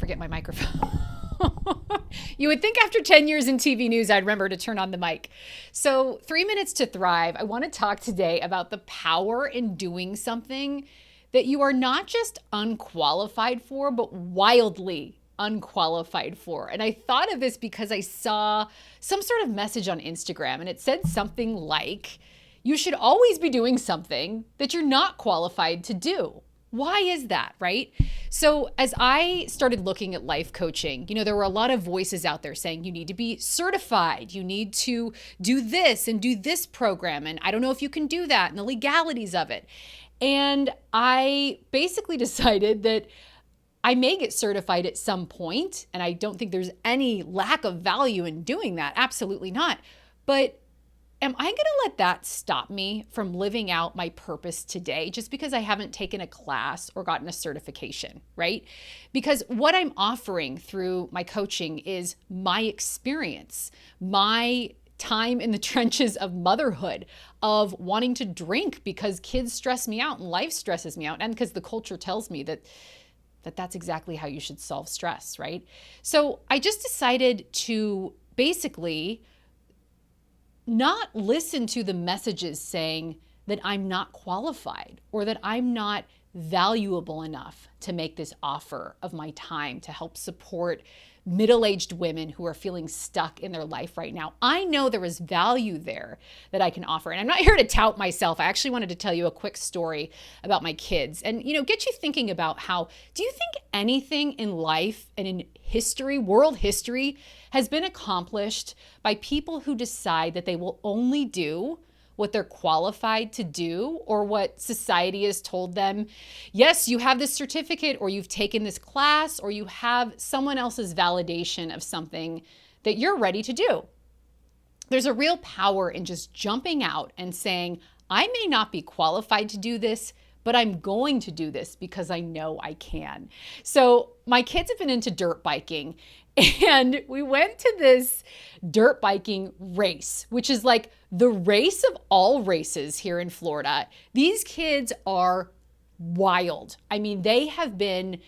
forget my microphone. You would think after 10 years in TV news, I'd remember to turn on the mic. So 3 minutes to thrive. I want to talk today about the power in doing something that you are not just unqualified for, but wildly unqualified for. And I thought of this because I saw some sort of message on Instagram, and it said something like, you should always be doing something that you're not qualified to do. Why is that, right? So as I started looking at life coaching, there were a lot of voices out there saying you need to be certified, you need to do this and do this program, and I don't know if you can do that and the legalities of it. And I basically decided that I may get certified at some point, and I don't think there's any lack of value in doing that. Absolutely not. But am I going to let that stop me from living out my purpose today just because I haven't taken a class or gotten a certification, right? Because what I'm offering through my coaching is my experience, my time in the trenches of motherhood, of wanting to drink because kids stress me out and life stresses me out, and because the culture tells me that that's exactly how you should solve stress, right? So I just decided to basically not listen to the messages saying that I'm not qualified or that I'm not valuable enough to make this offer of my time to help support middle-aged women who are feeling stuck in their life right now. I know there is value there that I can offer. And I'm not here to tout myself. I actually wanted to tell you a quick story about my kids and, get you thinking about how, do you think anything in life and in history, world history, has been accomplished by people who decide that they will only do what they're qualified to do or what society has told them? Yes, you have this certificate or you've taken this class or you have someone else's validation of something that you're ready to do. There's a real power in just jumping out and saying, I may not be qualified to do this, but I'm going to do this because I know I can. So my kids have been into dirt biking, and we went to this dirt biking race, which is like the race of all races here in Florida. These kids are wild. I mean, they have been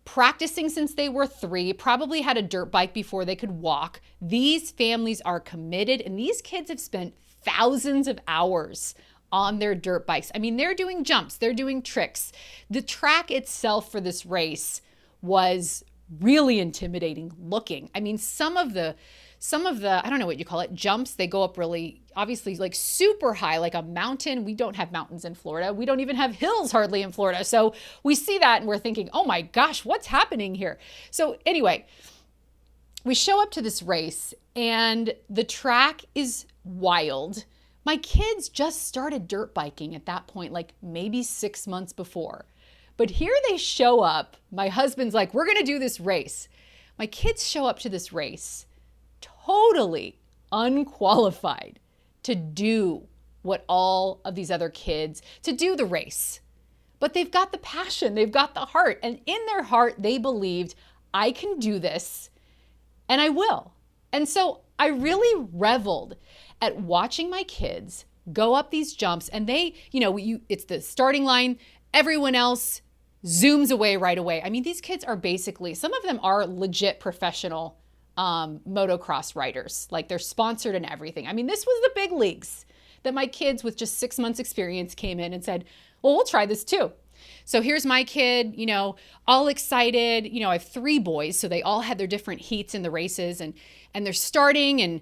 practicing since they were 3, probably had a dirt bike before they could walk. These families are committed, and these kids have spent thousands of hours on their dirt bikes. I mean, they're doing jumps, they're doing tricks. The track itself for this race was really intimidating looking. I mean, some of the, I don't know what you call it, jumps, they go up really, obviously like super high, like a mountain. We don't have mountains in Florida. We don't even have hills hardly in Florida. So we see that and we're thinking, oh my gosh, what's happening here? So anyway, we show up to this race and the track is wild. My kids just started dirt biking at that point, like maybe 6 months before. But here they show up. My husband's like, we're going to do this race. My kids show up to this race totally unqualified to do what all of these other kids, to do the race. But they've got the passion, they've got the heart. And in their heart, they believed, I can do this and I will. And so I really reveled at watching my kids go up these jumps, and they, it's the starting line. Everyone else zooms away right away. I mean, these kids are basically, some of them are legit professional motocross riders. Like, they're sponsored and everything. I mean, this was the big leagues that my kids with just 6 months experience came in and said, well, we'll try this too. So here's my kid, all excited. I have 3 boys, so they all had their different heats in the races, and they're starting, and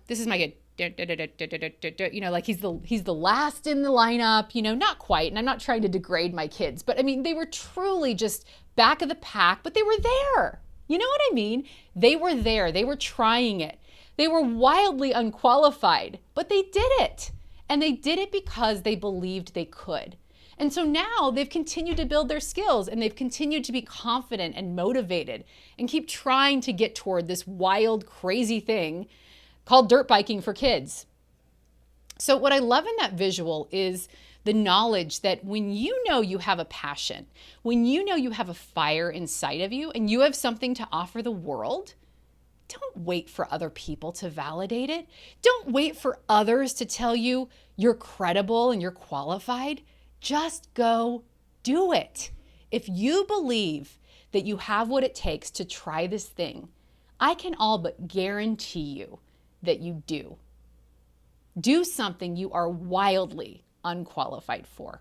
this is my kid. Like he's the last in the lineup, not quite. And I'm not trying to degrade my kids, but I mean, they were truly just back of the pack, but they were there. You know what I mean? They were there. They were trying it. They were wildly unqualified, but they did it. And they did it because they believed they could. And so now they've continued to build their skills, and they've continued to be confident and motivated and keep trying to get toward this wild, crazy thing called dirt biking for kids. So what I love in that visual is the knowledge that when you know you have a passion, when you know you have a fire inside of you and you have something to offer the world, don't wait for other people to validate it. Don't wait for others to tell you you're credible and you're qualified. Just go do it. If you believe that you have what it takes to try this thing, I can all but guarantee you that you do. Do something you are wildly unqualified for.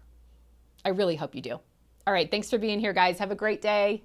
I really hope you do. All right, thanks for being here, guys. Have a great day.